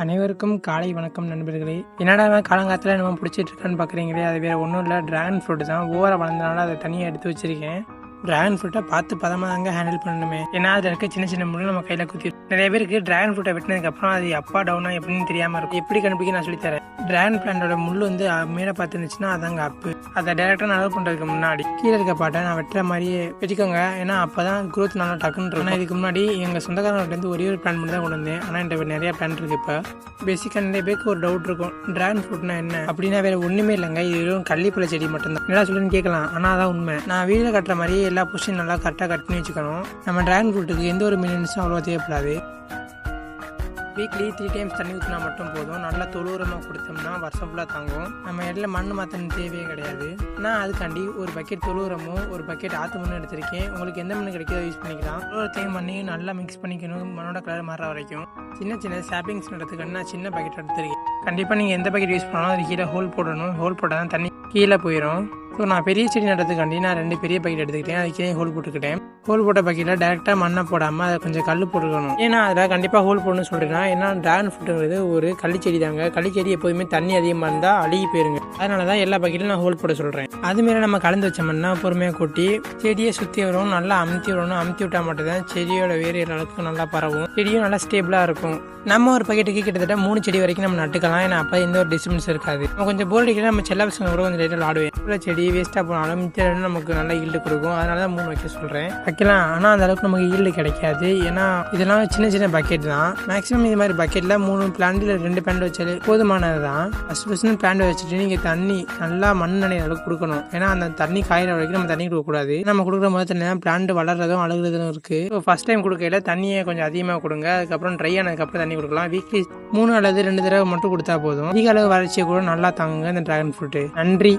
அனைவருக்கும் காலை வணக்கம் நண்பர்களே. என்னடா காலங்காலத்தில் நம்ம பிடிச்சிட்டு இருக்கான்னு பார்க்குறீங்களே, அது வேறு ஒன்றும் இல்லை, ட்ராகன் ஃப்ரூட் தான். ஓவராக வளர்ந்தனால அதை தனியாக எடுத்து வச்சிருக்கேன். ட்ராகன் ஃப்ரூட்டை பார்த்து பதமாக தாங்க ஹேண்டில் பண்ணணுமே, ஏன்னா அதில் இருக்க சின்ன சின்ன முள்ளு நம்ம கையில் குத்தி. நிறைய பேருக்கு ட்ராகன் ஃப்ரூட்டை வெட்டினதுக்கப்புறம் அது அப்பா டவுனா எப்படின்னு தெரியாமல் இருக்கும். எப்படி கண்டுபிடிக்க நான் சொல்லித்தரேன். ட்ராகன் பிளான்டோட முள் மேலே பார்த்துருந்துச்சுன்னா அதாங்க அப்பு. அதை டேரெக்டாக நடவு பண்ணுறதுக்கு முன்னாடி கீழே இருக்க பாட்டை நான் வெட்டுற மாதிரியே வெட்டிக்கோங்க, ஏன்னா அப்போ தான் க்ரோத் நல்லா டக்குன்னு இருக்கும். இதுக்கு முன்னாடி எங்கள் சொந்தக்காரங்கள்ட்டேருந்து ஒரே ஒரு பிளான் மட்டும் தான் கொண்டு வந்தேன், ஆனால் என்கிட்ட நிறைய பிளான் இருக்குது. இப்போ பேசிக்காக நிறைய பேருக்கு ஒரு டவுட் இருக்கும், ட்ராகன் ஃப்ரூட்னா என்ன அப்படின்னா வேறு ஒன்றுமே இல்லைங்க, இது வெறும் கள்ளிப்பழ செடி மட்டும்தான். என்ன சொல்லுன்னு கேட்கலாம், ஆனால் அதான் உண்மை. நான் வீடியோ கட்டுற மாதிரி எல்லா பொசிஷன் நல்லா கரெக்டாக கட் பண்ணி வச்சுக்கணும். நம்ம ட்ராகன் ஃப்ரூட்டுக்கு எந்த ஒரு மெயின்டெனன்ஸும் அவ்வளோ தேவைப்படாது. வீக்லி 3 டைம்ஸ் தண்ணி ஊற்றினா மட்டும் போதும். நல்லா தொழு உரமாக கொடுத்தோம்னா வருஷம் ஃபுல்லாக தாங்கும். நம்ம இடையில மண் மாற்றணும் தேவையே கிடையாது. நான் அதுக்காண்டி ஒரு பக்கெட் தொழு உரமும் ஒரு பக்கெட் ஆற்று மண்ணும் எடுத்திருக்கேன். உங்களுக்கு எந்த மண் கிடைக்கிறதோ யூஸ் பண்ணிக்கலாம். தொழுவத்தையும் மண்ணையும் நல்லா மிக்ஸ் பண்ணிக்கணும், மண்ணோட கலர் மாற வரைக்கும். சின்ன சின்ன சாப்பிங்ஸ் நடத்துக்கு நான் சின்ன பக்கெட் எடுத்திருக்கேன். கண்டிப்பாக நீங்கள் எந்த பக்கெட் யூஸ் பண்ணாலும் அது கீழே ஹோல் போடணும். ஹோல் போட்டால் தான் தண்ணி கீழே போயிடும். ஸோ நான் பெரிய செடி நடுறதுக்காண்டி நான் 2 பெரிய பக்கெட் எடுத்துக்கிட்டேன். அதுக்கே ஹோல் போட்டுக்கிட்டேன். ஹோல் போட்ட பக்கெட்டில் டேரெக்டாக மண்ணை போடாமல் அதை கொஞ்சம் கல் போட்டுக்கணும். ஏன்னா அதில் கண்டிப்பாக ஹோல் போடணும்னு சொல்கிறேன்னா, ஏன்னா ட்ராகன் ஃப்ரூட்டுங்கிறது ஒரு கள்ளிச்செடி தாங்க. கள்ளிச்செடி எப்போதுமே தண்ணி அதிகமாக இருந்தால் அழுகி போயிருங்க. அதனால தான் எல்லா பக்கெட்டும் நான் ஹோல் போட சொல்கிறேன். அதுமாரி நம்ம கலந்து வச்சோம்னா பொறுமையாக கொட்டி செடியை சுற்றி வரும், நல்லா அமுத்தி விடணும். அமுத்தி விட்டால் மட்டும்தான் செடியோட வேறு அளவுக்கு நல்லா பரவும், செடியும் நல்லா ஸ்டேபிளாக இருக்கும். நம்ம ஒரு பக்கெட்டுக்கு கிட்டத்தட்ட 3 செடி வரைக்கும் நம்ம நட்டுக்கலாம். ஏன்னா அப்போ எந்த ஒரு டிஸ்டர்பன்ஸ் இருக்காது. நம்ம கொஞ்சம் போர் அடிக்கலாம், நம்ம செல்ல பசங்க கூட கொஞ்சம் லைட்டாக ஆடுவேன். செடி வேஸ்ட்டாக போனாலும் மிச்சம் நமக்கு நல்லா ஈல்டு கொடுக்கும். அதனால தான் 3 வைக்க சொல்கிறேன். வைக்கலாம், ஆனால் அந்த அளவுக்கு நமக்கு ஈல்டு கிடைக்காது. ஏன்னா இதெல்லாம் சின்ன சின்ன பக்கெட் தான். மேக்ஸிமம் இது மாதிரி பக்கெட்டில் 3 பிளான்ட் இல்லை 2 பிளான்ட் வச்சாலே போதுமானது தான். ஃபஸ்ட்டு பிளான்ட் வச்சுட்டு நீங்கள் தண்ணி நல்லா மண் நனைய அளவுக்கு கொடுக்கணும். ஏன்னா அந்த தண்ணி காயிற வரைக்கும் நம்ம தண்ணி கொடுக்கக்கூடாது. நம்ம கொடுக்குற முதல் தண்ணி தான் பிளான்ட் வளர்றதும் அழுகுறதும் இருக்குது. ஸோ ஃபஸ்ட் டைம் கொடுக்கையில தண்ணியை கொஞ்சம் அதிகமாக கொடுங்க. அதுக்கப்புறம் ட்ரை ஆனதுக்கப்புறம் தண்ணி கொடுக்கலாம். வீக்லி 3 அல்லது 2 தடவை மட்டும் கொடுத்தா போதும். அதிக அளவு வளர்ச்சியை கூட நல்லா தாங்குங்க இந்த ட்ராகன் ஃப்ரூட்டு. நன்றி.